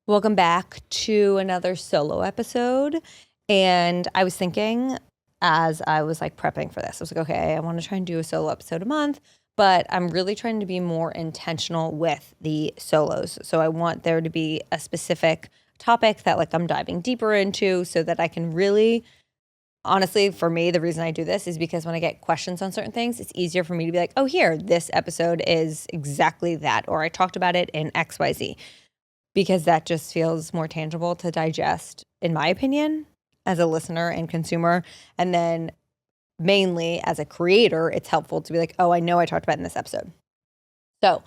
Welcome back to another solo episode. And I was thinking as I was like prepping for this, I was like, okay, I want to try and do a solo episode a month, but I'm really trying to be more intentional with the solos. So I want there to be a specific topic that like I'm diving deeper into so that I can really, honestly, for me, the reason I do this is because when I get questions on certain things, it's easier for me to be like, oh, here, this episode is exactly that, or I talked about it in XYZ. Because that just feels more tangible to digest, in my opinion, as a listener and consumer. And then mainly as a creator, it's helpful to be like, oh, I know I talked about it in this episode. So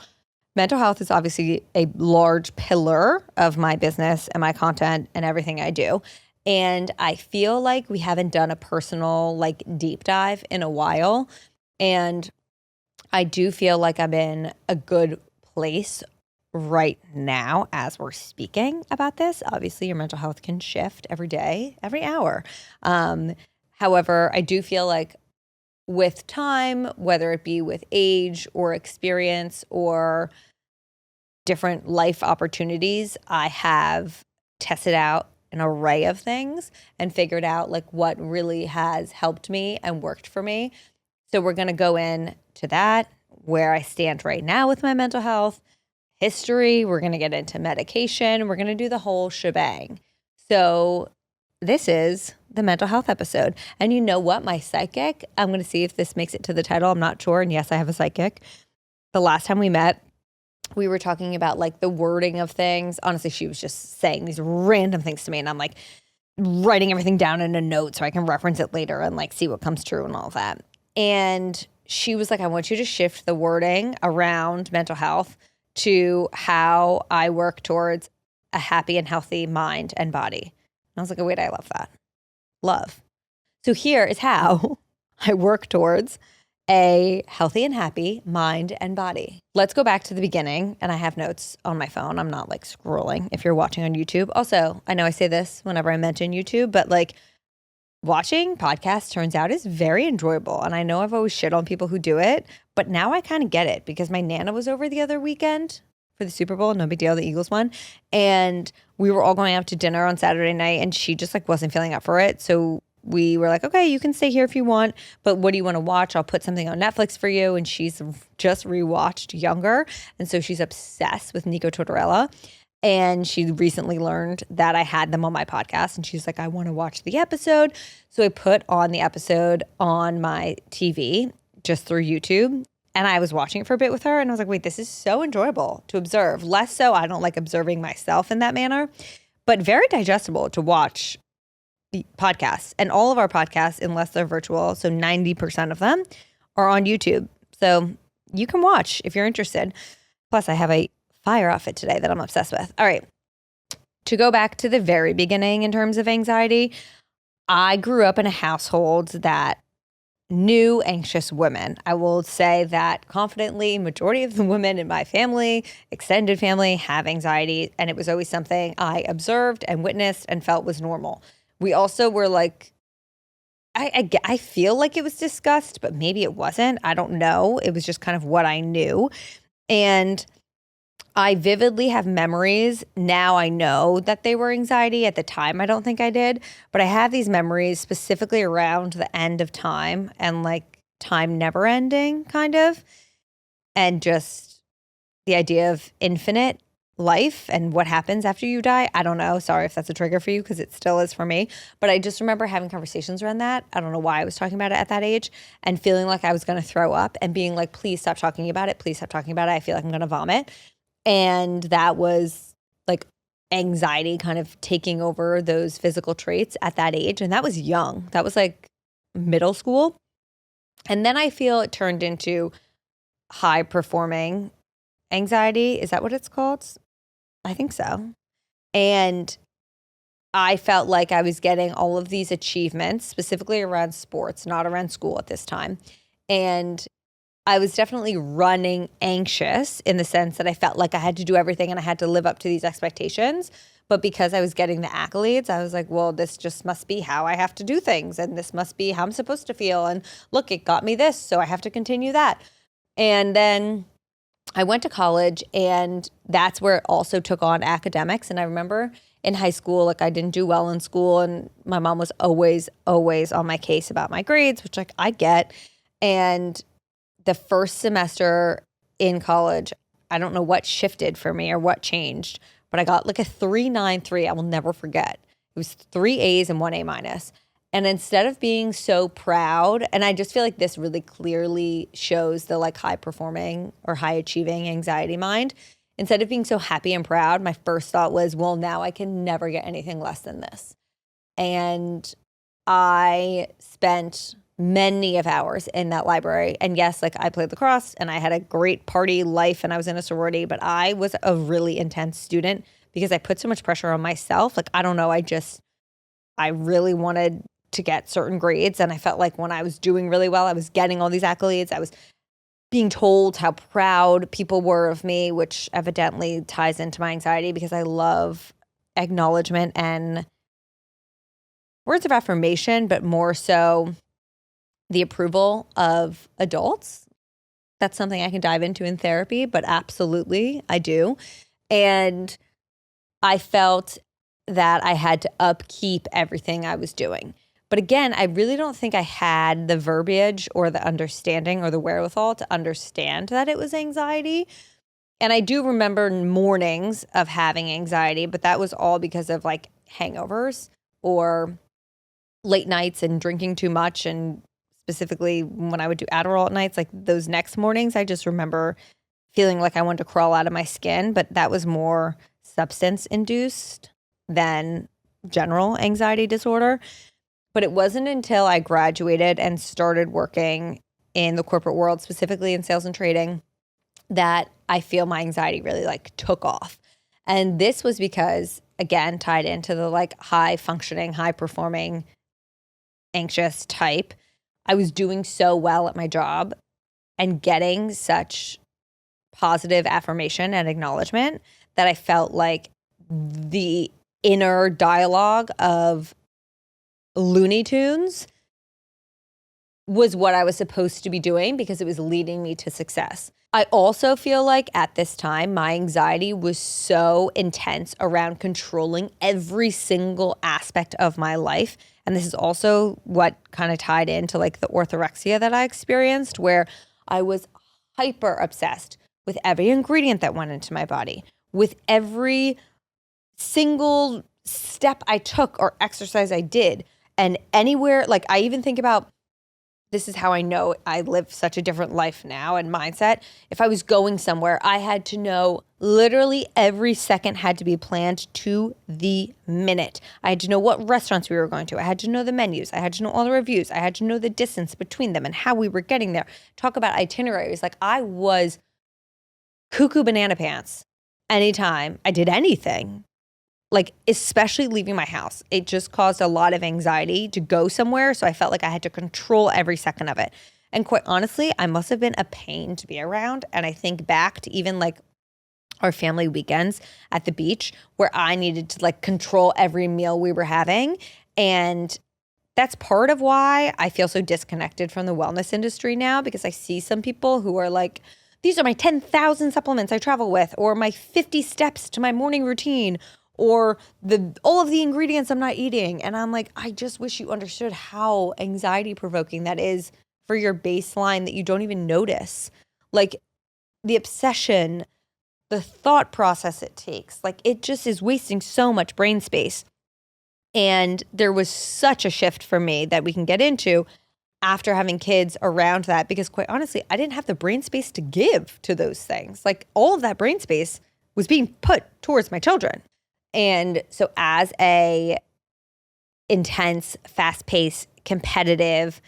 mental health is obviously a large pillar of my business and my content and everything I do. And I feel like we haven't done a personal like deep dive in a while. And I do feel like I'm in a good place right now as we're speaking about this. Obviously, your mental health can shift every day, every hour. However, I do feel like with time, whether it be with age or experience or different life opportunities, I have tested out an array of things and figured out like what really has helped me and worked for me. So we're going to go into that, where I stand right now with my mental health, history, we're going to get into medication, we're going to do the whole shebang. So this is the mental health episode. And you know what? My psychic, I'm going to see if this makes it to the title. I'm not sure. And yes, I have a psychic. The last time we met, we were talking about like the wording of things. Honestly, she was just saying these random things to me. And I'm like writing everything down in a note so I can reference it later and like see what comes true and all of that. And she was like, I want you to shift the wording around mental health to how I work towards a happy and healthy mind and body. And I was like, oh, wait, I love that. Love. So here is how I work towards a healthy and happy mind and body. Let's go back to the beginning. And I have notes on my phone. I'm not like scrolling if you're watching on YouTube. Also, I know I say this whenever I mention YouTube, but like watching podcasts turns out is very enjoyable. And I know I've always shit on people who do it, but now I kind of get it because my Nana was over the other weekend for the Super Bowl. No big deal. The Eagles won. And we were all going out to dinner on Saturday night and she just like wasn't feeling up for it. So we were like, okay, you can stay here if you want, but what do you want to watch? I'll put something on Netflix for you. And she's just rewatched Younger. And so she's obsessed with Nico Tortorella. And she recently learned that I had them on my podcast. And she's like, I want to watch the episode. So I put on the episode on my TV just through YouTube. And I was watching it for a bit with her. And I was like, wait, this is so enjoyable to observe. Less so, I don't like observing myself in that manner, but very digestible to watch the podcasts. And all of our podcasts, unless they're virtual, so 90% of them are on YouTube. So you can watch if you're interested. Plus, I have a fire outfit today that I'm obsessed with. All right. To go back to the very beginning in terms of anxiety, I grew up in a household that knew anxious women. I will say that confidently, majority of the women in my family, extended family, have anxiety. And it was always something I observed and witnessed and felt was normal. We also were like, I feel like it was discussed, but maybe it wasn't. I don't know. It was just kind of what I knew. And I vividly have memories. Now I know that they were anxiety. At the time, I don't think I did. But I have these memories specifically around the end of time and like time never ending kind of. And just the idea of infinite life and what happens after you die. I don't know. Sorry if that's a trigger for you because it still is for me. But I just remember having conversations around that. I don't know why I was talking about it at that age and feeling like I was going to throw up and being like, please stop talking about it. Please stop talking about it. I feel like I'm going to vomit. And that was like anxiety kind of taking over those physical traits at that age. And that was young. That was like middle school. And then I feel it turned into high performing anxiety. Is that what it's called? I think so. And I felt like I was getting all of these achievements, specifically around sports, not around school at this time. And I was definitely running anxious in the sense that I felt like I had to do everything and I had to live up to these expectations. But because I was getting the accolades, I was like, well, this just must be how I have to do things. And this must be how I'm supposed to feel. And look, it got me this, so I have to continue that. And then I went to college, and that's where it also took on academics. And I remember in high school, like I didn't do well in school, and my mom was always, always on my case about my grades, which like I get. And the first semester in college, I don't know what shifted for me or what changed, but I got like a 3.93. I will never forget. It was 3 A's and 1 A minus. And instead of being so proud, and I just feel like this really clearly shows the like high performing or high achieving anxiety mind. Instead of being so happy and proud, my first thought was, well, now I can never get anything less than this. And I spent many of hours in that library. And yes, like I played lacrosse and I had a great party life and I was in a sorority, but I was a really intense student because I put so much pressure on myself. Like, I don't know, I really wanted to get certain grades. And I felt like when I was doing really well, I was getting all these accolades. I was being told how proud people were of me, which evidently ties into my anxiety because I love acknowledgement and words of affirmation, but more so the approval of adults. That's something I can dive into in therapy, but absolutely I do. And I felt that I had to upkeep everything I was doing. But again, I really don't think I had the verbiage or the understanding or the wherewithal to understand that it was anxiety. And I do remember mornings of having anxiety, but that was all because of like hangovers or late nights and drinking too much. And specifically when I would do Adderall at nights, like those next mornings, I just remember feeling like I wanted to crawl out of my skin, but that was more substance induced than general anxiety disorder. But it wasn't until I graduated and started working in the corporate world, specifically in sales and trading, that I feel my anxiety really like took off. And this was because, again, tied into the like high functioning, high performing, anxious type. I was doing so well at my job and getting such positive affirmation and acknowledgement that I felt like the inner dialogue of Looney Tunes was what I was supposed to be doing because it was leading me to success. I also feel like at this time, my anxiety was so intense around controlling every single aspect of my life. And this is also what kind of tied into like the orthorexia that I experienced, where I was hyper obsessed with every ingredient that went into my body, with every single step I took or exercise I did. And anywhere, like I even think about, this is how I know I live such a different life now and mindset. If I was going somewhere, I had to know literally every second had to be planned to the minute. I had to know what restaurants we were going to. I had to know the menus. I had to know all the reviews. I had to know the distance between them and how we were getting there. Talk about itineraries. Like I was cuckoo banana pants anytime I did anything. Like, especially leaving my house. It just caused a lot of anxiety to go somewhere. So I felt like I had to control every second of it. And quite honestly, I must have been a pain to be around. And I think back to even like our family weekends at the beach where I needed to like control every meal we were having. And that's part of why I feel so disconnected from the wellness industry now, because I see some people who are like, these are my 10,000 supplements I travel with, or my 50 steps to my morning routine, or all of the ingredients I'm not eating. And I'm like, I just wish you understood how anxiety provoking that is for your baseline that you don't even notice. Like the obsession, the thought process it takes, like it just is wasting so much brain space. And there was such a shift for me that we can get into after having kids around that, because quite honestly, I didn't have the brain space to give to those things. Like all of that brain space was being put towards my children. And so as a intense, fast-paced, competitive,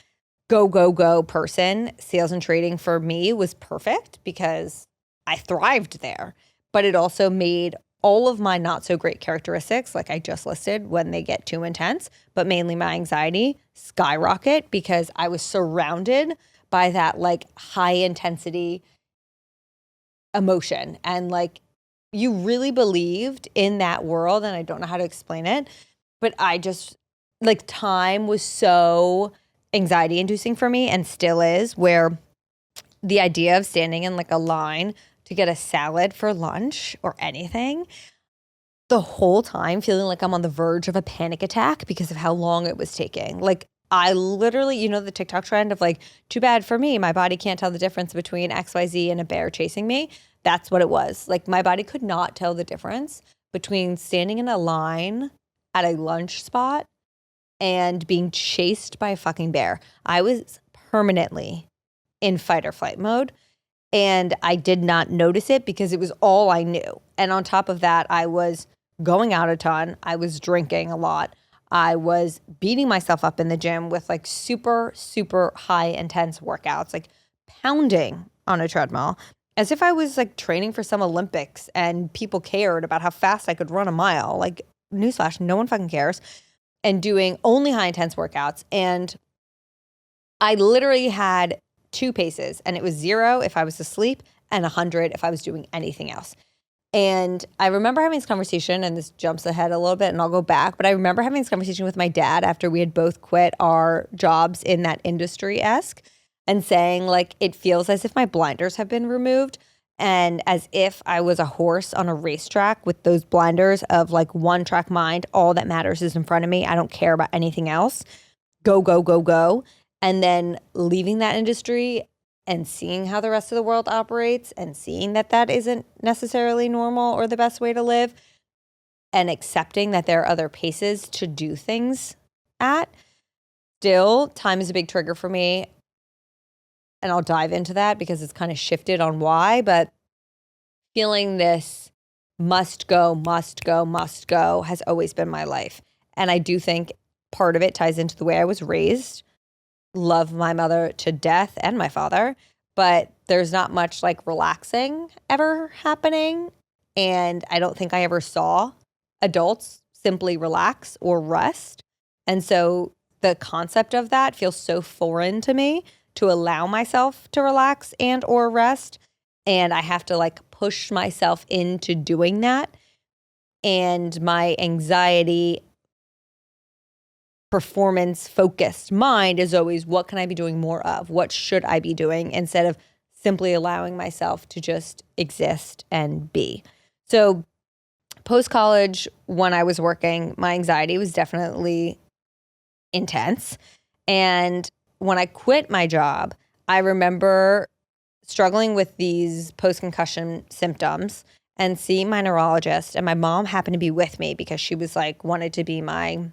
go person, sales and trading for me was perfect because I thrived there. But it also made all of my not so great characteristics, like I just listed, when they get too intense, but mainly my anxiety, skyrocket because I was surrounded by that like high intensity emotion. And like you really believed in that world, and I don't know how to explain it, but I just, like, time was so anxiety inducing for me and still is, where the idea of standing in like a line to get a salad for lunch or anything, the whole time feeling like I'm on the verge of a panic attack because of how long it was taking. Like I literally, the TikTok trend of like, too bad for me, my body can't tell the difference between XYZ and a bear chasing me. That's what it was. Like my body could not tell the difference between standing in a line at a lunch spot and being chased by a fucking bear. I was permanently in fight or flight mode. And I did not notice it because it was all I knew. And on top of that, I was going out a ton. I was drinking a lot. I was beating myself up in the gym with like super, super high intense workouts, like pounding on a treadmill as if I was like training for some Olympics and people cared about how fast I could run a mile. Like newsflash, no one fucking cares. And doing only high intense workouts. And I literally had 2 paces, and it was 0 if I was asleep and 100 if I was doing anything else. And I remember having this conversation, and this jumps ahead a little bit and I'll go back, but I remember having this conversation with my dad after we had both quit our jobs in that industry-esque and saying like, it feels as if my blinders have been removed and as if I was a horse on a racetrack with those blinders of like one track mind. All that matters is in front of me. I don't care about anything else. Go, go, go, go. And then leaving that industry and seeing how the rest of the world operates and seeing that that isn't necessarily normal or the best way to live and accepting that there are other paces to do things at. Still, time is a big trigger for me. And I'll dive into that because it's kind of shifted on why, but feeling this must go, must go, must go has always been my life. And I do think part of it ties into the way I was raised. Love my mother to death and my father, but there's not much like relaxing ever happening. And I don't think I ever saw adults simply relax or rest. And so the concept of that feels so foreign to me to allow myself to relax and or rest. And I have to like push myself into doing that. And my anxiety performance focused mind is always, what can I be doing more of? What should I be doing instead of simply allowing myself to just exist and be? So post-college, when I was working, my anxiety was definitely intense. And when I quit my job, I remember struggling with these post-concussion symptoms and seeing my neurologist. And my mom happened to be with me because she was like, wanted to be my,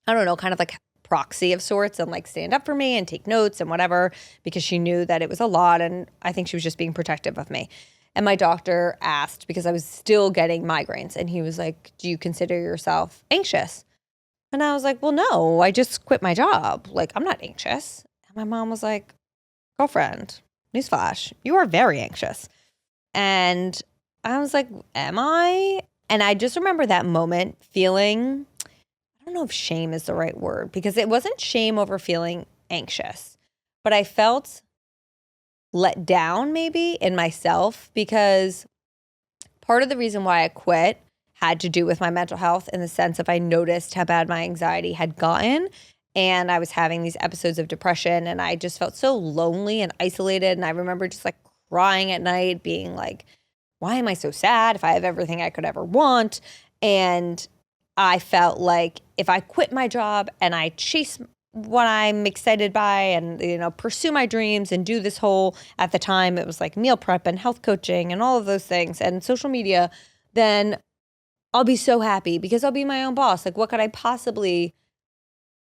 I don't know, kind of like proxy of sorts and like stand up for me and take notes and whatever, because she knew that it was a lot. And I think she was just being protective of me. And my doctor asked, because I was still getting migraines, and he was like, do you consider yourself anxious? And I was like, well, no, I just quit my job. Like, I'm not anxious. And my mom was like, girlfriend, newsflash, you are very anxious. And I was like, am I? And I just remember that moment feeling, I don't know if shame is the right word, because it wasn't shame over feeling anxious, but I felt let down maybe in myself, because part of the reason why I quit had to do with my mental health, in the sense of I noticed how bad my anxiety had gotten, and I was having these episodes of depression, and I just felt so lonely and isolated. And I remember just like crying at night, being like, why am I so sad if I have everything I could ever want? And I felt like if I quit my job and I chase what I'm excited by and, pursue my dreams and do this whole, at the time, it was like meal prep and health coaching and all of those things and social media, then I'll be so happy because I'll be my own boss. Like, what could I possibly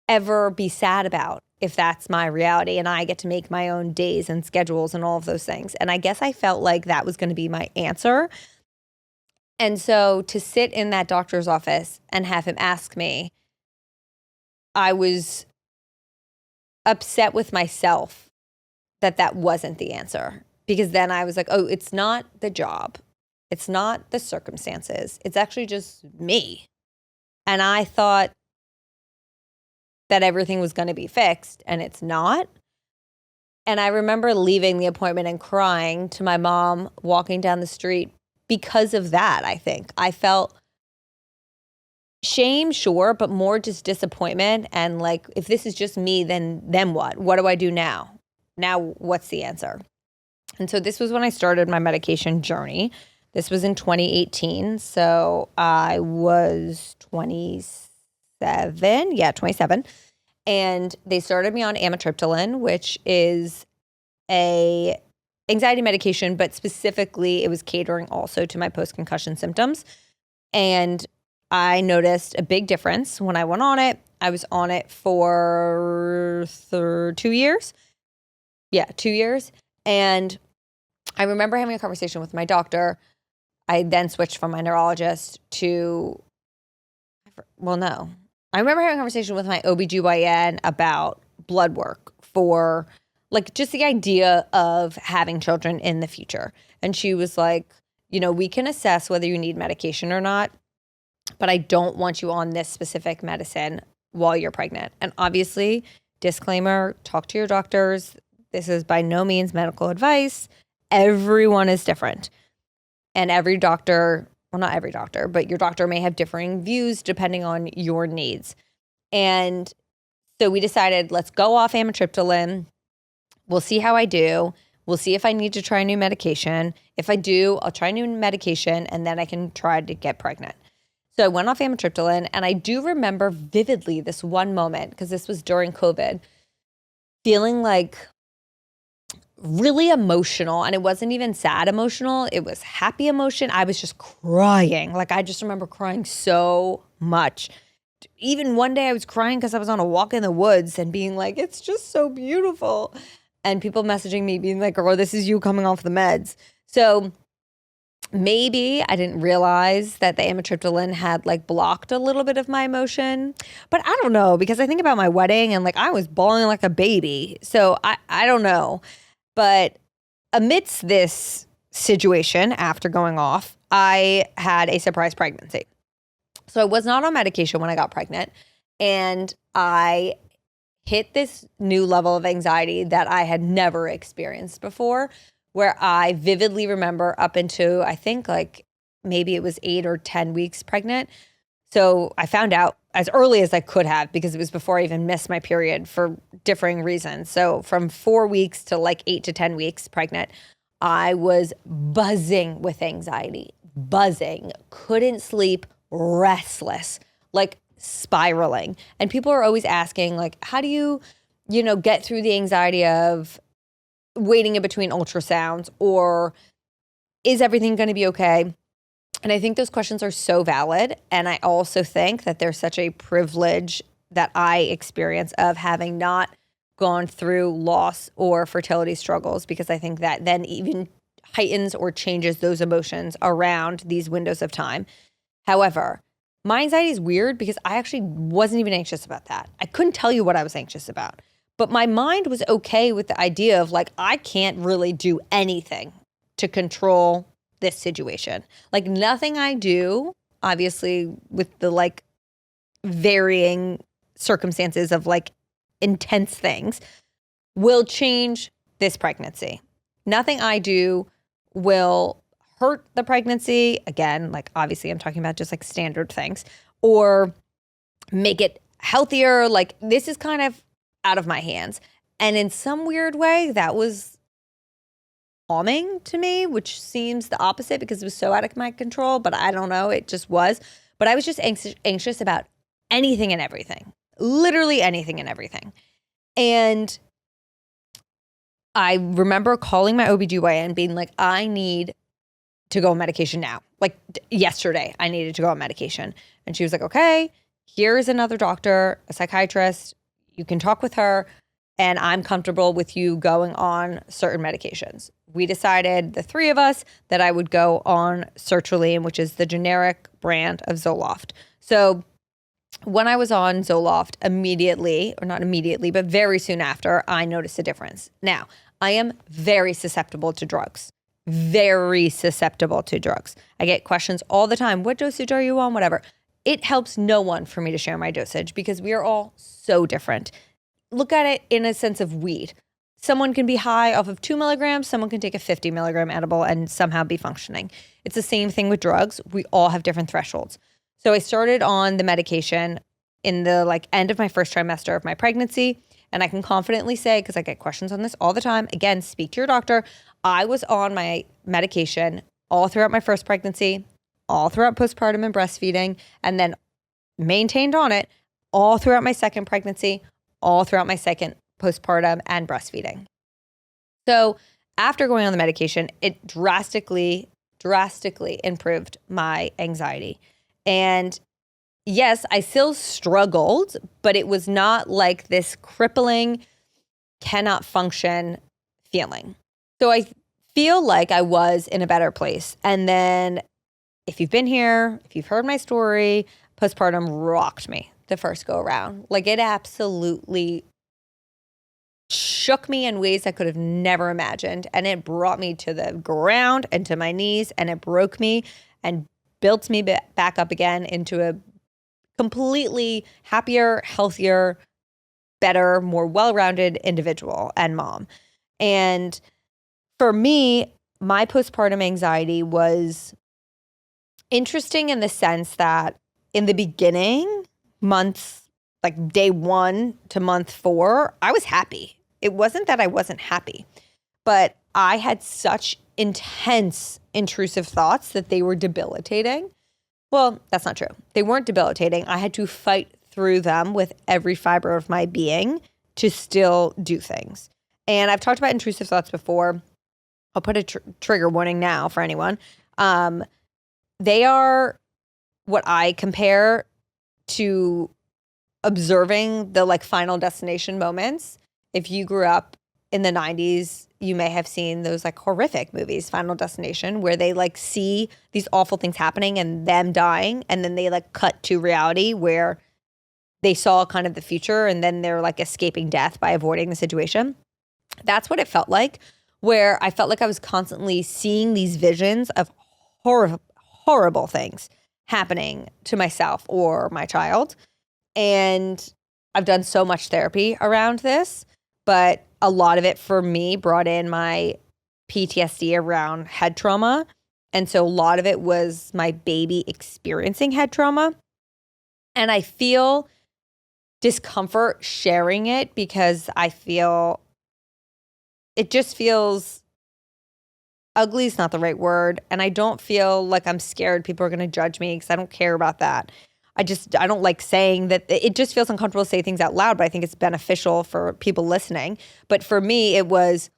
ever be sad about if that's my reality and I get to make my own days and schedules and all of those things? And I guess I felt like that was going to be my answer. And so to sit in that doctor's office and have him ask me, I was upset with myself that wasn't the answer. Because then I was like, oh, it's not the job. It's not the circumstances. It's actually just me. And I thought that everything was going to be fixed, and it's not. And I remember leaving the appointment and crying to my mom walking down the street because of that, I think. I felt shame, sure, but more just disappointment. And like, if this is just me, then what? What do I do now? Now, what's the answer? And so this was when I started my medication journey. This was in 2018. So I was 27. Yeah, 27. And they started me on amitriptyline, which is a anxiety medication, but specifically it was catering also to my post-concussion symptoms. And I noticed a big difference when I went on it. I was on it for 2 years. Yeah, 2 years. And I remember having a conversation with my doctor. I then switched from my neurologist to, well, no. I remember having a conversation with my OBGYN about blood work for like just the idea of having children in the future. And she was like, we can assess whether you need medication or not, but I don't want you on this specific medicine while you're pregnant. And obviously, disclaimer, talk to your doctors. This is by no means medical advice. Everyone is different. And every doctor, well, not every doctor, but your doctor may have differing views depending on your needs. And so we decided, let's go off amitriptyline. We'll see how I do. We'll see if I need to try a new medication. If I do, I'll try a new medication and then I can try to get pregnant. So I went off amitriptyline, and I do remember vividly this one moment, because this was during COVID, feeling like really emotional. And it wasn't even sad emotional. It was happy emotion. I was just crying. Like, I just remember crying so much. Even one day I was crying because I was on a walk in the woods and being like, it's just so beautiful. And people messaging me being like, girl, this is you coming off the meds. So maybe I didn't realize that the amitriptyline had like blocked a little bit of my emotion. But I don't know, because I think about my wedding and like I was bawling like a baby. So I don't know. But amidst this situation, after going off, I had a surprise pregnancy. So I was not on medication when I got pregnant. And I hit this new level of anxiety that I had never experienced before, where I vividly remember up into, I think like maybe it was 8 or 10 weeks pregnant. So I found out as early as I could have, because it was before I even missed my period for differing reasons. So from 4 weeks to like 8 to 10 weeks pregnant, I was buzzing with anxiety, couldn't sleep, restless, like spiraling. And people are always asking, like, how do you, get through the anxiety of waiting in between ultrasounds, or is everything going to be okay? And I think those questions are so valid. And I also think that there's such a privilege that I experience of having not gone through loss or fertility struggles, because I think that then even heightens or changes those emotions around these windows of time. However, my anxiety is weird because I actually wasn't even anxious about that. I couldn't tell you what I was anxious about, but my mind was okay with the idea of like, I can't really do anything to control this situation. Like nothing I do, obviously with the like varying circumstances of like intense things, will change this pregnancy. Nothing I do will hurt the pregnancy. Again, like obviously I'm talking about just like standard things, or make it healthier. Like this is kind of out of my hands. And in some weird way, that was calming to me, which seems the opposite because it was so out of my control, but I don't know, it just was. But I was just anxious about anything and everything, literally anything and everything. And I remember calling my OBGYN and being like, I need to go on medication now. Like yesterday, I needed to go on medication. And she was like, okay, here's another doctor, a psychiatrist. You can talk with her, and I'm comfortable with you going on certain medications. We decided, the three of us, that I would go on sertraline, which is the generic brand of Zoloft. So when I was on Zoloft, immediately, or not immediately, but very soon after, I noticed a difference. Now, I am very susceptible to drugs. Very susceptible to drugs. I get questions all the time. What dosage are you on? Whatever. It helps no one for me to share my dosage because we are all so different. Look at it in a sense of weed. Someone can be high off of 2 milligrams. Someone can take a 50 milligram edible and somehow be functioning. It's the same thing with drugs. We all have different thresholds. So I started on the medication in the like end of my first trimester of my pregnancy. And I can confidently say, because I get questions on this all the time, again, speak to your doctor. I was on my medication all throughout my first pregnancy, all throughout postpartum and breastfeeding, and then maintained on it all throughout my second pregnancy, all throughout my second postpartum and breastfeeding. So after going on the medication, it drastically improved my anxiety. And yes, I still struggled, but it was not like this crippling, cannot function feeling. So I feel like I was in a better place. And then if you've been here, if you've heard my story, postpartum rocked me the first go around. Like it absolutely shook me in ways I could have never imagined. And it brought me to the ground and to my knees, and it broke me and built me back up again into a completely happier, healthier, better, more well-rounded individual and mom. And for me, my postpartum anxiety was interesting in the sense that in the beginning, months, like day 1 to month 4, I was happy. It wasn't that I wasn't happy, but I had such intense intrusive thoughts that they were debilitating. Well, that's not true. They weren't debilitating. I had to fight through them with every fiber of my being to still do things. And I've talked about intrusive thoughts before. I'll put a trigger warning now for anyone. They are what I compare to observing the like Final Destination moments. If you grew up in the 90s, you may have seen those like horrific movies, Final Destination, where they like see these awful things happening and them dying. And then they like cut to reality where they saw kind of the future and then they're like escaping death by avoiding the situation. That's what it felt like, where I felt like I was constantly seeing these visions of horrible things happening to myself or my child. And I've done so much therapy around this, but a lot of it for me brought in my PTSD around head trauma. And so a lot of it was my baby experiencing head trauma. And I feel discomfort sharing it because I feel it just feels ugly is not the right word. And I don't feel like I'm scared people are going to judge me because I don't care about that. I don't like saying that. It just feels uncomfortable to say things out loud, but I think it's beneficial for people listening. But for me, it was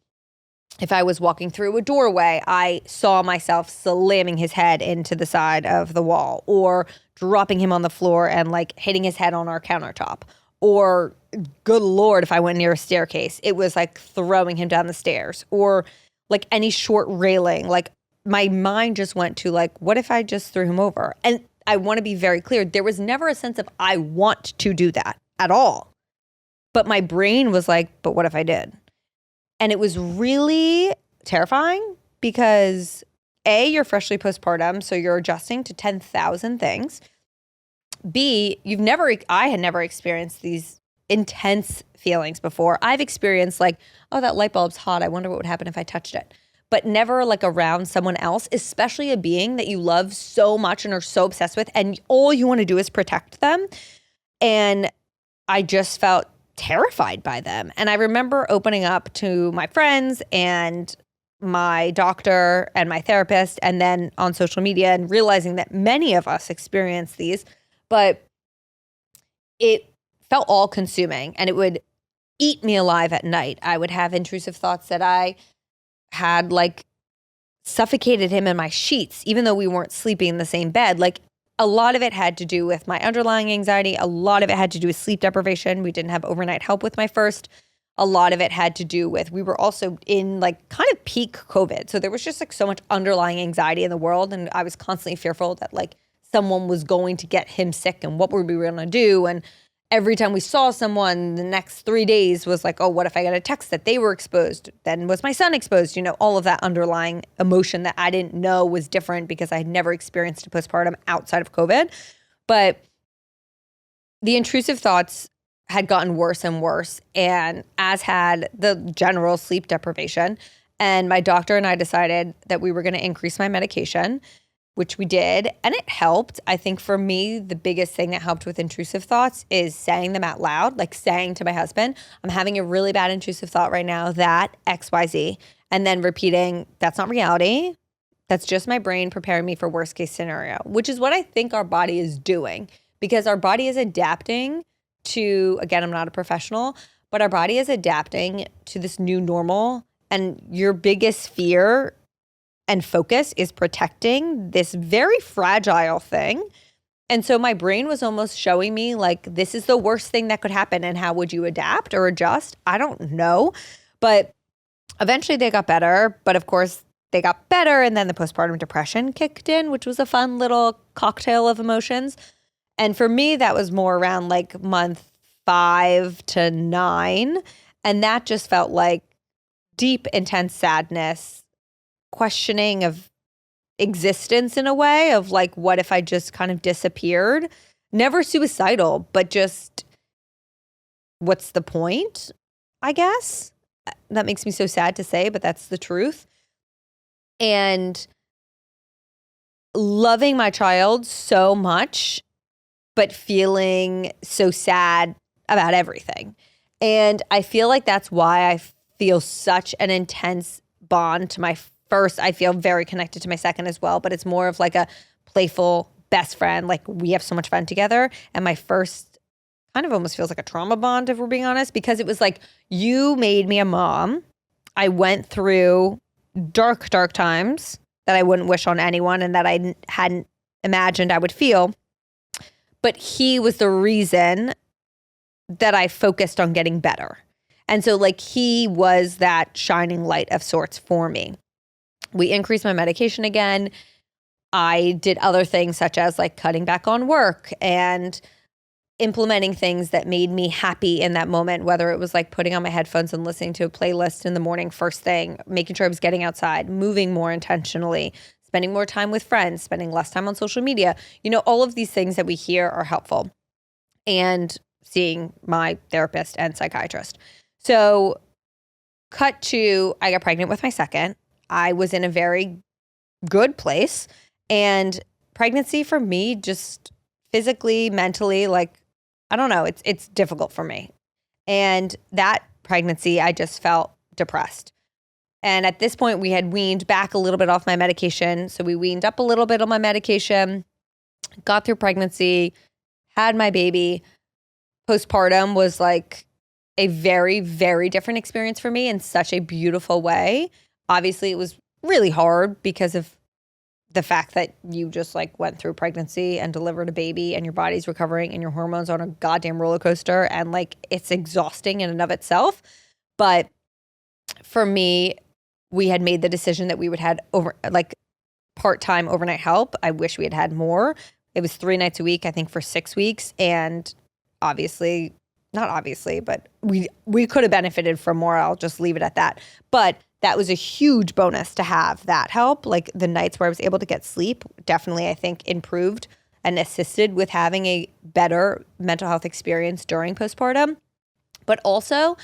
if I was walking through a doorway, I saw myself slamming his head into the side of the wall or dropping him on the floor and like hitting his head on our countertop. Or good Lord, if I went near a staircase, it was like throwing him down the stairs or like any short railing. Like my mind just went to like, what if I just threw him over? And I want to be very clear. There was never a sense of I want to do that at all. But my brain was like, but what if I did? And it was really terrifying because A, you're freshly postpartum, so you're adjusting to 10,000 things. B, I had never experienced these intense feelings before. I've experienced like, oh, that light bulb's hot. I wonder what would happen if I touched it. But never like around someone else, especially a being that you love so much and are so obsessed with, and all you want to do is protect them. And I just felt terrified by them. And I remember opening up to my friends and my doctor and my therapist, and then on social media, and realizing that many of us experience these, but it felt all consuming and it would eat me alive at night. I would have intrusive thoughts that I had like suffocated him in my sheets, even though we weren't sleeping in the same bed. Like a lot of it had to do with my underlying anxiety. A lot of it had to do with sleep deprivation. We didn't have overnight help with my first. A lot of it had to do with, we were also in like kind of peak COVID. So there was just like so much underlying anxiety in the world. And I was constantly fearful that like someone was going to get him sick and what were we going to do? And every time we saw someone, the next 3 days was like, oh, what if I got a text that they were exposed? Then was my son exposed? You know, all of that underlying emotion that I didn't know was different because I had never experienced a postpartum outside of COVID. But the intrusive thoughts had gotten worse and worse, and as had the general sleep deprivation. And my doctor and I decided that we were going to increase my medication. which we did, and it helped. I think for me, the biggest thing that helped with intrusive thoughts is saying them out loud, like saying to my husband, I'm having a really bad intrusive thought right now, that XYZ, and then repeating, that's not reality. That's just my brain preparing me for worst case scenario, which is what I think our body is doing, because our body is adapting to, again, I'm not a professional, but our body is adapting to this new normal, and your biggest fear and focus is protecting this very fragile thing. And so my brain was almost showing me like, this is the worst thing that could happen. And how would you adapt or adjust? I don't know. But eventually they got better. But of course, they got better. And then the postpartum depression kicked in, which was a fun little cocktail of emotions. And for me, that was more around like month 5 to 9. And that just felt like deep, intense sadness, questioning of existence in a way of like, what if I just kind of disappeared? Never suicidal, but just what's the point, I guess? That makes me so sad to say, but that's the truth. And loving my child so much, but feeling so sad about everything. And I feel like that's why I feel such an intense bond to my first. I feel very connected to my second as well, but it's more of like a playful best friend. Like, we have so much fun together. And my first kind of almost feels like a trauma bond, if we're being honest, because it was like, you made me a mom. I went through dark, dark times that I wouldn't wish on anyone and that I hadn't imagined I would feel. But he was the reason that I focused on getting better. And so like, he was that shining light of sorts for me. We increased my medication again. I did other things such as like cutting back on work and implementing things that made me happy in that moment, whether it was like putting on my headphones and listening to a playlist in the morning first thing, making sure I was getting outside, moving more intentionally, spending more time with friends, spending less time on social media. You know, all of these things that we hear are helpful. And seeing my therapist and psychiatrist. So cut to, I got pregnant with my second. I was in a very good place. And pregnancy for me, just physically, mentally, like, I don't know, it's difficult for me. And that pregnancy, I just felt depressed. And at this point, we had weaned back a little bit off my medication. So we weaned up a little bit on my medication, got through pregnancy, had my baby. Postpartum was like a very, very different experience for me in such a beautiful way. Obviously, it was really hard because of the fact that you just like went through pregnancy and delivered a baby and your body's recovering and your hormones are on a goddamn roller coaster, and like, it's exhausting in and of itself. But for me, we had made the decision that we would have part-time overnight help. I wish we had had more. It was 3 nights a week, I think, for 6 weeks. And not obviously, but we could have benefited from more. I'll just leave it at that. But that was a huge bonus to have that help. Like, the nights where I was able to get sleep definitely, I think, improved and assisted with having a better mental health experience during postpartum. But also,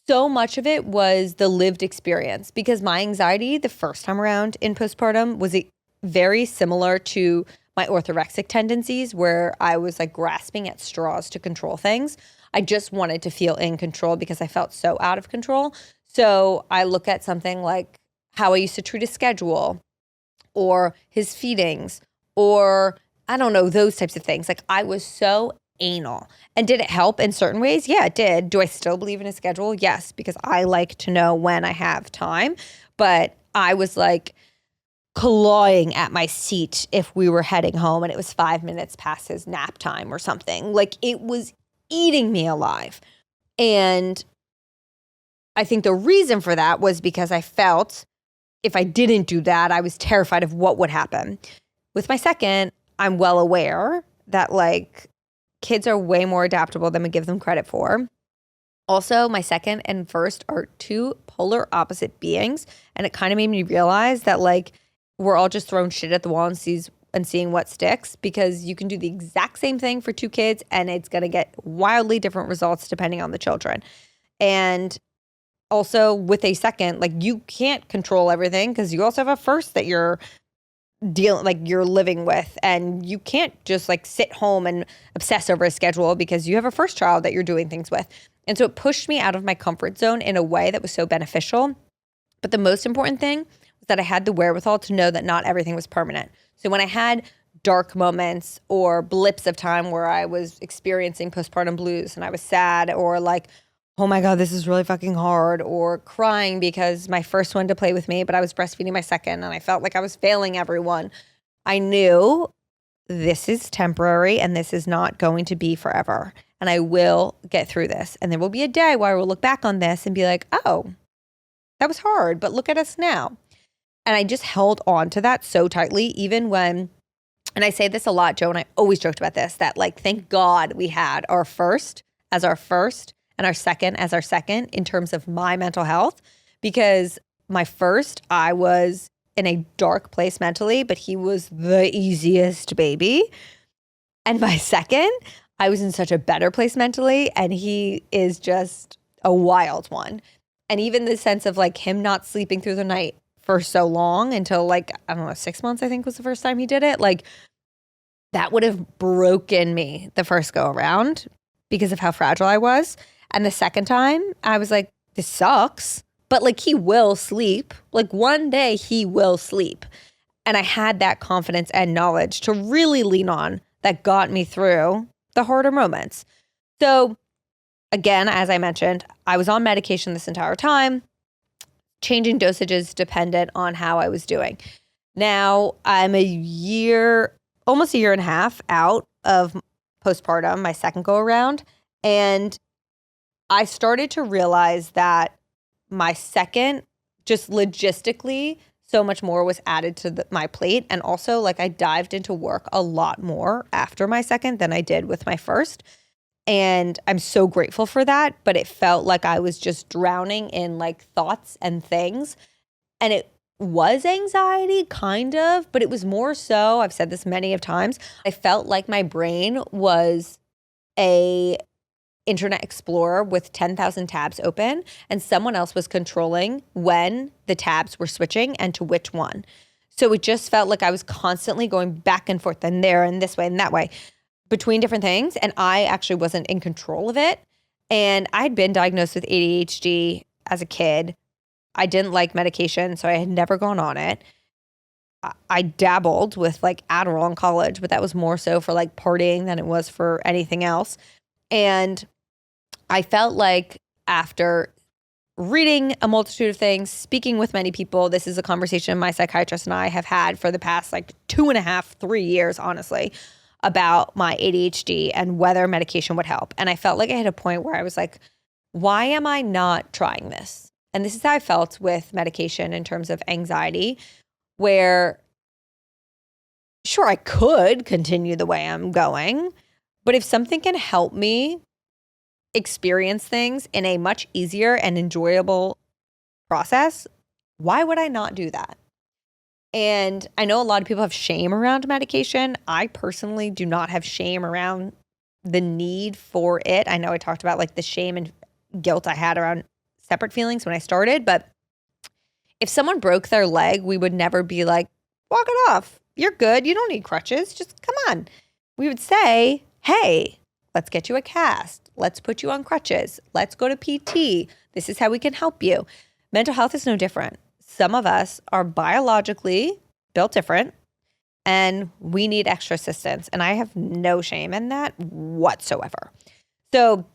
so much of it was the lived experience, because my anxiety the first time around in postpartum was very similar to my orthorexic tendencies, where I was like grasping at straws to control things. I just wanted to feel in control because I felt so out of control. So I look at something like how I used to treat a schedule or his feedings, or I don't know, those types of things. Like, I was so anal. And did it help in certain ways? Yeah, it did. Do I still believe in a schedule? Yes, because I like to know when I have time. But I was like clawing at my seat if we were heading home and it was 5 minutes past his nap time or something. Like, it was eating me alive. And I think the reason for that was because I felt if I didn't do that, I was terrified of what would happen. With my second, I'm well aware that like kids are way more adaptable than we give them credit for. Also, my second and first are two polar opposite beings. And it kind of made me realize that like we're all just throwing shit at the wall and seeing what sticks, because you can do the exact same thing for two kids and it's going to get wildly different results depending on the children. And also with a second, like you can't control everything because you also have a first that you're you're living with, and you can't just like sit home and obsess over a schedule because you have a first child that you're doing things with. And so it pushed me out of my comfort zone in a way that was so beneficial. But the most important thing was that I had the wherewithal to know that not everything was permanent. So when I had dark moments or blips of time where I was experiencing postpartum blues and I was sad, or like, oh my God, this is really fucking hard, or crying because my first one to play with me, but I was breastfeeding my second and I felt like I was failing everyone, I knew this is temporary and this is not going to be forever. And I will get through this. And there will be a day where I will look back on this and be like, oh, that was hard, but look at us now. And I just held on to that so tightly, even when, and I say this a lot, Joe, and I always joked about this, that like, thank God we had our first as our first and our second as our second in terms of my mental health, because my first, I was in a dark place mentally, but he was the easiest baby. And my second, I was in such a better place mentally, and he is just a wild one. And even the sense of like him not sleeping through the night for so long until like, I don't know, 6 months, I think was the first time he did it. Like that would have broken me the first go around because of how fragile I was. And the second time I was like, this sucks, but like he will sleep. Like one day he will sleep. And I had that confidence and knowledge to really lean on that got me through the harder moments. So again, as I mentioned, I was on medication this entire time, changing dosages dependent on how I was doing. Now I'm almost a year and a half out of postpartum, my second go around. And I started to realize that my second, just logistically, so much more was added to my plate. And also like I dived into work a lot more after my second than I did with my first. And I'm so grateful for that. But it felt like I was just drowning in like thoughts and things. And it was anxiety, kind of, but it was more so, I've said this many of times, I felt like my brain was a Internet Explorer with 10,000 tabs open, and someone else was controlling when the tabs were switching and to which one. So it just felt like I was constantly going back and forth and there and this way and that way between different things. And I actually wasn't in control of it. And I had been diagnosed with ADHD as a kid. I didn't like medication, so I had never gone on it. I dabbled with like Adderall in college, but that was more so for like partying than it was for anything else. And I felt like after reading a multitude of things, speaking with many people, this is a conversation my psychiatrist and I have had for the past like 2.5, 3 years, honestly, about my ADHD and whether medication would help. And I felt like I hit a point where I was like, why am I not trying this? And this is how I felt with medication in terms of anxiety, where sure, I could continue the way I'm going, but if something can help me experience things in a much easier and enjoyable process, why would I not do that? And I know a lot of people have shame around medication. I personally do not have shame around the need for it. I know I talked about like the shame and guilt I had around separate feelings when I started, but if someone broke their leg, we would never be like, walk it off. You're good. You don't need crutches. Just come on. We would say, hey, let's get you a cast. Let's put you on crutches. Let's go to PT. This is how we can help you. Mental health is no different. Some of us are biologically built different and we need extra assistance. And I have no shame in that whatsoever. So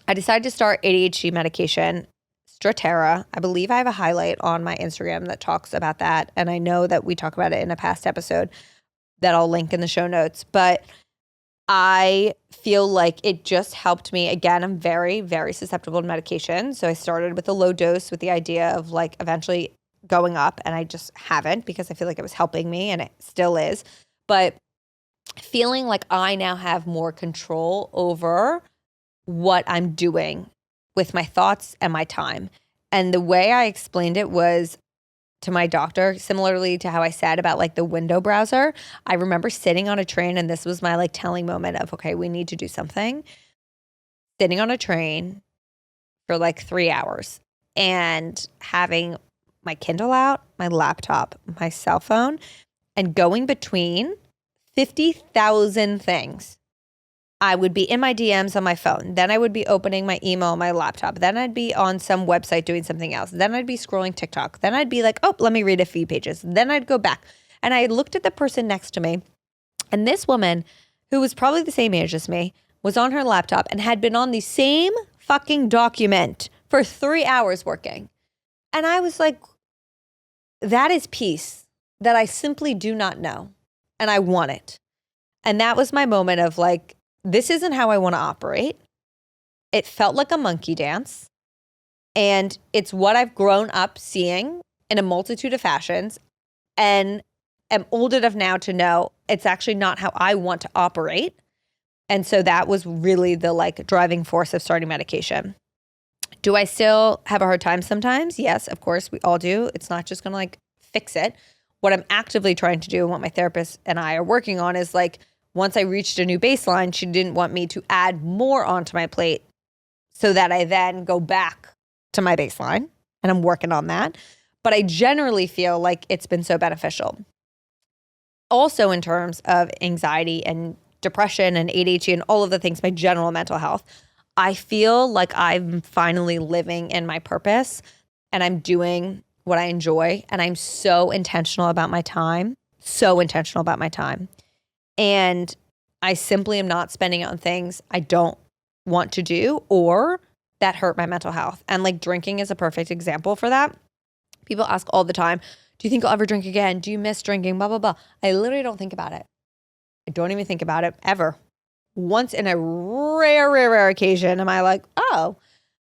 I decided to start ADHD medication, Strattera. I believe I have a highlight on my Instagram that talks about that. And I know that we talk about it in a past episode that I'll link in the show notes. But I feel like it just helped me. Again, I'm very, very susceptible to medication. So I started with a low dose with the idea of like eventually going up, and I just haven't because I feel like it was helping me and it still is. But feeling like I now have more control over what I'm doing with my thoughts and my time. And the way I explained it was to my doctor, similarly to how I said about like the window browser. I remember sitting on a train, and this was my like telling moment of, okay, we need to do something. Sitting on a train for like 3 hours and having my Kindle out, my laptop, my cell phone, and going between 50,000 things. I would be in my DMs on my phone. Then I would be opening my email on my laptop. Then I'd be on some website doing something else. Then I'd be scrolling TikTok. Then I'd be like, oh, let me read a few pages. Then I'd go back. And I looked at the person next to me. And this woman, who was probably the same age as me, was on her laptop and had been on the same fucking document for 3 hours working. And I was like, that is peace that I simply do not know. And I want it. And that was my moment of like, this isn't how I want to operate. It felt like a monkey dance. And it's what I've grown up seeing in a multitude of fashions and am old enough now to know it's actually not how I want to operate. And so that was really the like driving force of starting medication. Do I still have a hard time sometimes? Yes, of course, we all do. It's not just going to like fix it. What I'm actively trying to do and what my therapist and I are working on is like, once I reached a new baseline, she didn't want me to add more onto my plate so that I then go back to my baseline. And I'm working on that. But I generally feel like it's been so beneficial. Also in terms of anxiety and depression and ADHD and all of the things, my general mental health, I feel like I'm finally living in my purpose and I'm doing what I enjoy. And I'm so intentional about my time, And I simply am not spending it on things I don't want to do or that hurt my mental health. And like drinking is a perfect example for that. People ask all the time, do you think I'll ever drink again? Do you miss drinking? Blah, blah, blah. I literally don't think about it. I don't even think about it ever. Once in a rare occasion am I like, oh,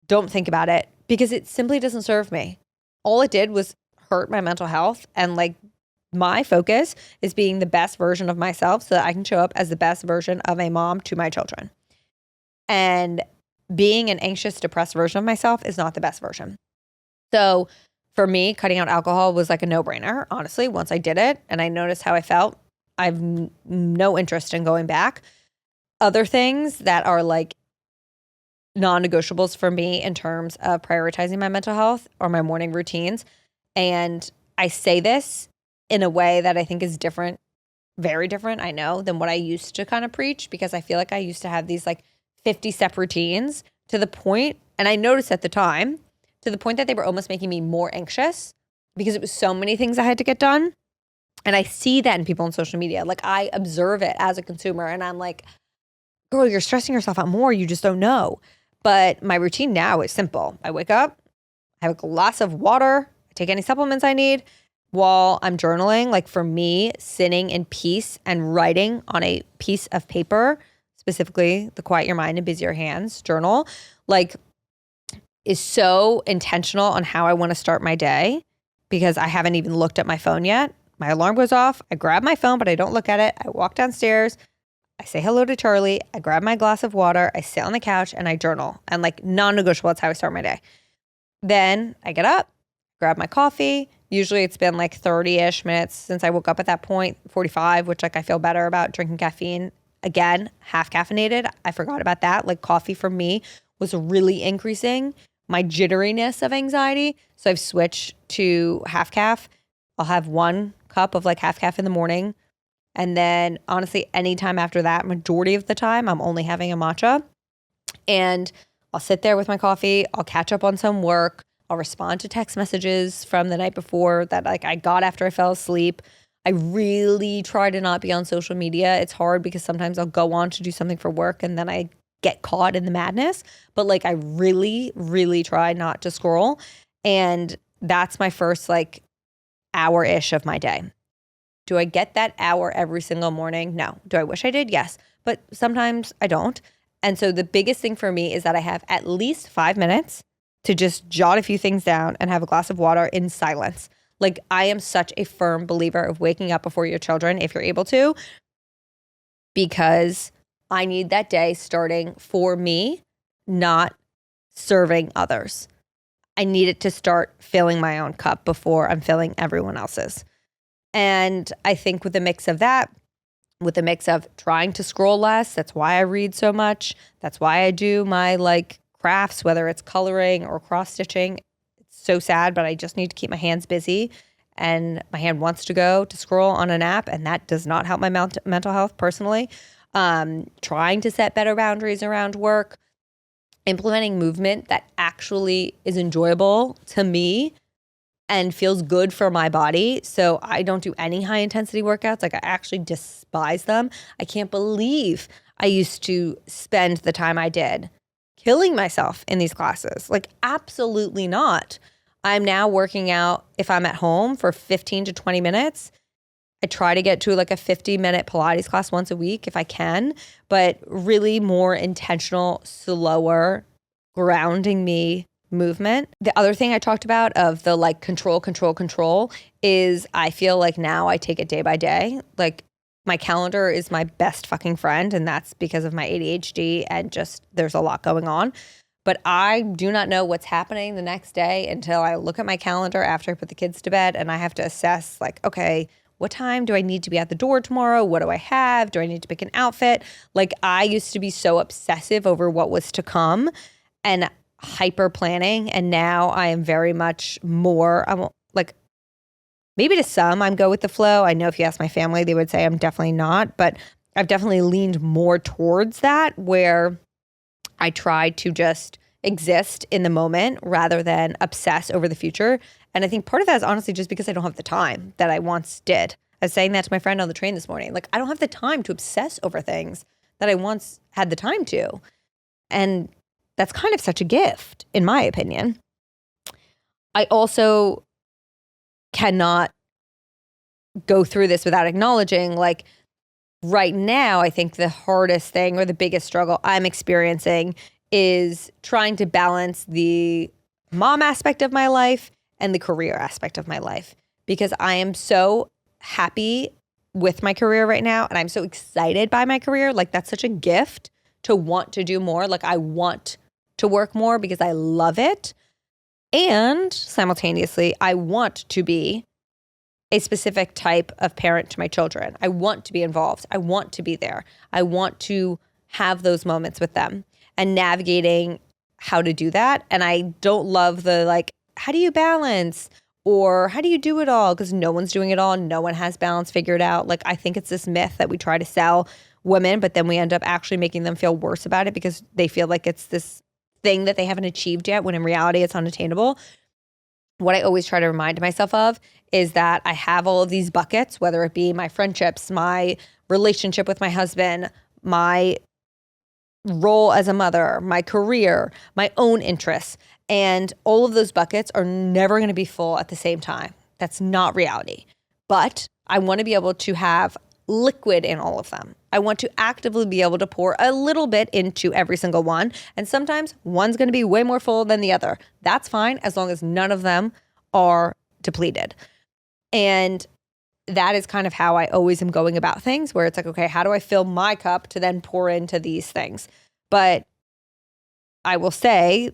don't think about it because it simply doesn't serve me. All it did was hurt my mental health, and like my focus is being the best version of myself so that I can show up as the best version of a mom to my children. And being an anxious, depressed version of myself is not the best version. So for me, cutting out alcohol was like a no-brainer, honestly. Once I did it and I noticed how I felt, I've no interest in going back. Other things that are like non-negotiables for me in terms of prioritizing my mental health are my morning routines. And I say this in a way that I think is different, very different, I know, than what I used to kind of preach, because I feel like I used to have these like 50-step routines to the point, and I noticed at the time, to the point that they were almost making me more anxious because it was so many things I had to get done. And I see that in people on social media. Like I observe it as a consumer and I'm like, girl, you're stressing yourself out more. You just don't know. But my routine now is simple. I wake up, I have a glass of water, I take any supplements I need while I'm journaling. Like for me, sitting in peace and writing on a piece of paper, specifically the Quiet Your Mind and Busy Your Hands journal, like is so intentional on how I want to start my day because I haven't even looked at my phone yet. My alarm goes off. I grab my phone, but I don't look at it. I walk downstairs. I say hello to Charlie. I grab my glass of water. I sit on the couch and I journal. And like non-negotiable, that's how I start my day. Then I get up, grab my coffee. Usually it's been like 30-ish minutes since I woke up at that point, 45, which like I feel better about drinking caffeine. Again, half caffeinated. I forgot about that. Like coffee for me was really increasing my jitteriness of anxiety. So I've switched to half calf. I'll have 1 cup of like half calf in the morning. And then honestly, anytime after that, majority of the time, I'm only having a matcha. And I'll sit there with my coffee. I'll catch up on some work. I'll respond to text messages from the night before that like I got after I fell asleep. I really try to not be on social media. It's hard because sometimes I'll go on to do something for work and then I get caught in the madness. But like I really, really try not to scroll. And that's my first like hour-ish of my day. Do I get that hour every single morning? No. Do I wish I did? Yes. But sometimes I don't. And so the biggest thing for me is that I have at least 5 minutes to just jot a few things down and have a glass of water in silence. Like I am such a firm believer of waking up before your children if you're able to, because I need that day starting for me, not serving others. I need it to start filling my own cup before I'm filling everyone else's. And I think with a mix of that, with a mix of trying to scroll less, that's why I read so much. That's why I do my like crafts, whether it's coloring or cross stitching. It's so sad, but I just need to keep my hands busy. and my hand wants to go to scroll on an app, and that does not help my mental health personally. Trying to set better boundaries around work, implementing movement that actually is enjoyable to me and feels good for my body. So I don't do any high intensity workouts. Like, I actually despise them. I can't believe I used to spend the time I did killing myself in these classes. Like, absolutely not. I'm now working out if I'm at home for 15 to 20 minutes. I try to get to like a 50-minute Pilates class once a week if I can, but really more intentional, slower, grounding me movement. The other thing I talked about of the like control is I feel like now I take it day by day. Like, my calendar is my best fucking friend, and that's because of my ADHD and just there's a lot going on. But I do not know what's happening the next day until I look at my calendar after I put the kids to bed, and I have to assess like, okay, what time do I need to be at the door tomorrow? What do I have? Do I need to pick an outfit? Like, I used to be so obsessive over what was to come and hyper planning. And now I am very much more, I'm like, maybe to some I'm go with the flow. I know if you ask my family, they would say I'm definitely not, but I've definitely leaned more towards that, where I try to just exist in the moment rather than obsess over the future. And I think part of that is honestly just because I don't have the time that I once did. I was saying that to my friend on the train this morning. Like, I don't have the time to obsess over things that I once had the time to. And that's kind of such a gift, in my opinion. I also cannot go through this without acknowledging, like, right now, I think the hardest thing or the biggest struggle I'm experiencing is trying to balance the mom aspect of my life and the career aspect of my life, because I am so happy with my career right now and I'm so excited by my career. Like, that's such a gift to want to do more. Like, I want to work more because I love it. And simultaneously, I want to be a specific type of parent to my children. I want to be involved. I want to be there. I want to have those moments with them and navigating how to do that. And I don't love the like, how do you balance or how do you do it all? Because no one's doing it all. No one has balance figured out. Like, I think it's this myth that we try to sell women, but then we end up actually making them feel worse about it because they feel like it's this thing that they haven't achieved yet, when in reality it's unattainable. What I always try to remind myself of is that I have all of these buckets, whether it be my friendships, my relationship with my husband, my role as a mother, my career, my own interests. And all of those buckets are never going to be full at the same time. That's not reality. But I want to be able to have liquid in all of them. I want to actively be able to pour a little bit into every single one. And sometimes one's going to be way more full than the other. That's fine, as long as none of them are depleted. And that is kind of how I always am going about things, where it's like, okay, how do I fill my cup to then pour into these things? But I will say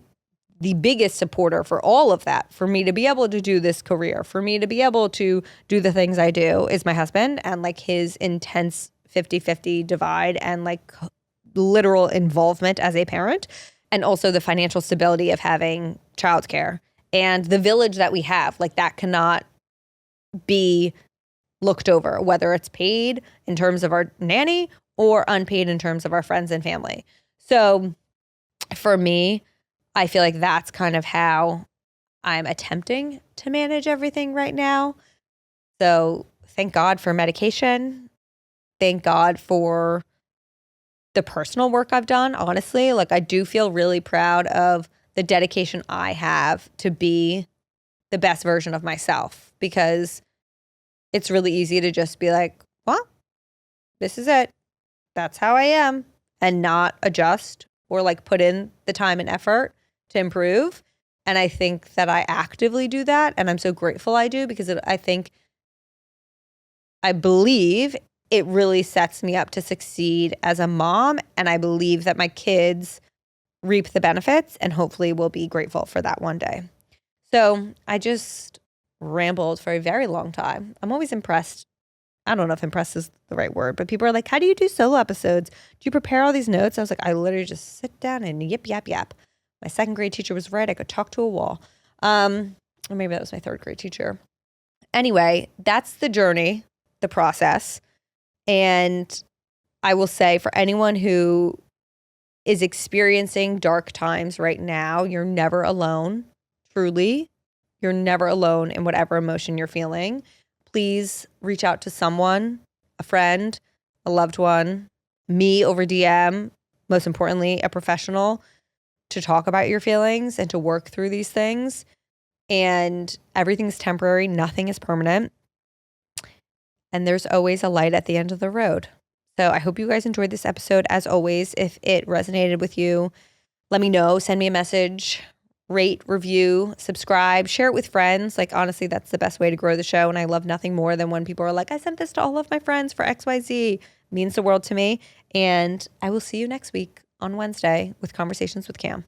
the biggest supporter for all of that, for me to be able to do this career, for me to be able to do the things I do, is my husband, and like his intense 50-50 divide and like literal involvement as a parent, and also the financial stability of having childcare and the village that we have. Like, that cannot be looked over, whether it's paid in terms of our nanny or unpaid in terms of our friends and family. So for me, I feel like that's kind of how I'm attempting to manage everything right now. So thank God for medication. Thank God for the personal work I've done, honestly. Like, I do feel really proud of the dedication I have to be the best version of myself, because it's really easy to just be like, well, this is it. That's how I am, and not adjust or like put in the time and effort to improve. And I think that I actively do that. And I'm so grateful I do, because I believe it really sets me up to succeed as a mom. And I believe that my kids reap the benefits and hopefully will be grateful for that one day. So I just rambled for a very long time. I'm always impressed. I don't know if impressed is the right word, but people are like, how do you do solo episodes? Do you prepare all these notes? I was like, I literally just sit down and yip, yap, yap. My second grade teacher was right. I could talk to a wall. Or maybe that was my third grade teacher. Anyway, that's the journey, the process. And I will say for anyone who is experiencing dark times right now, you're never alone. Truly, you're never alone in whatever emotion you're feeling. Please reach out to someone, a friend, a loved one, me over DM, most importantly, a professional, to talk about your feelings and to work through these things. And everything's temporary. Nothing is permanent. And there's always a light at the end of the road. So I hope you guys enjoyed this episode. As always, if it resonated with you, let me know. Send me a message, rate, review, subscribe, share it with friends. Like, honestly, that's the best way to grow the show. And I love nothing more than when people are like, I sent this to all of my friends for XYZ. It means the world to me. And I will see you next week on Wednesday with Conversations with Cam.